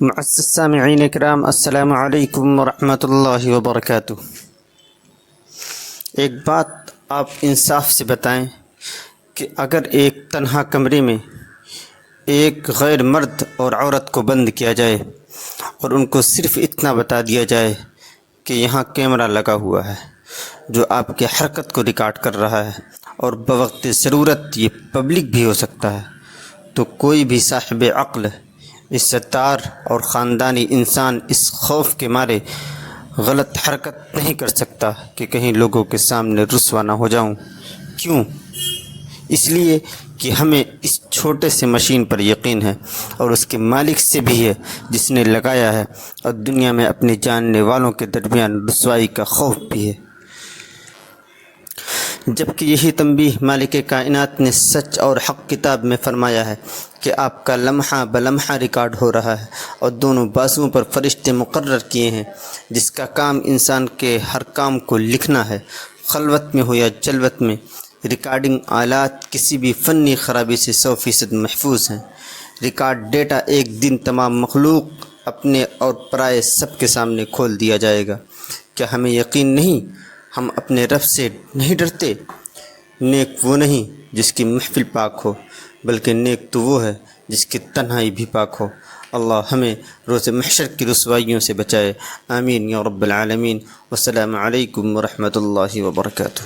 معزز سامعین اکرام، السلام علیکم ورحمۃ اللہ وبرکاتہ۔ ایک بات آپ انصاف سے بتائیں کہ اگر ایک تنہا کمرے میں ایک غیر مرد اور عورت کو بند کیا جائے اور ان کو صرف اتنا بتا دیا جائے کہ یہاں کیمرہ لگا ہوا ہے جو آپ کی حرکت کو ریکارڈ کر رہا ہے اور بوقت ضرورت یہ پبلک بھی ہو سکتا ہے، تو کوئی بھی صاحب عقل، عزتدار اور خاندانی انسان اس خوف کے مارے غلط حرکت نہیں کر سکتا کہ کہیں لوگوں کے سامنے رسوا نہ ہو جاؤں۔ کیوں؟ اس لیے کہ ہمیں اس چھوٹے سے مشین پر یقین ہے اور اس کے مالک سے بھی ہے جس نے لگایا ہے، اور دنیا میں اپنے جاننے والوں کے درمیان رسوائی کا خوف بھی ہے، جبکہ یہی تنبیہ مالک کائنات نے سچ اور حق کتاب میں فرمایا ہے کہ آپ کا لمحہ بلمحہ ریکارڈ ہو رہا ہے، اور دونوں بازوؤں پر فرشتے مقرر کیے ہیں جس کا کام انسان کے ہر کام کو لکھنا ہے، خلوت میں ہو یا جلوت میں۔ ریکارڈنگ آلات کسی بھی فنی خرابی سے 100% محفوظ ہیں۔ ریکارڈ ڈیٹا ایک دن تمام مخلوق اپنے اور پرائے سب کے سامنے کھول دیا جائے گا۔ کیا ہمیں یقین نہیں؟ ہم اپنے رب سے نہیں ڈرتے؟ نیک وہ نہیں جس کی محفل پاک ہو، بلکہ نیک تو وہ ہے جس کی تنہائی بھی پاک ہو۔ اللہ ہمیں روز محشر کی رسوائیوں سے بچائے، آمین یا رب العالمین۔ والسلام علیکم ورحمۃ اللہ وبرکاتہ۔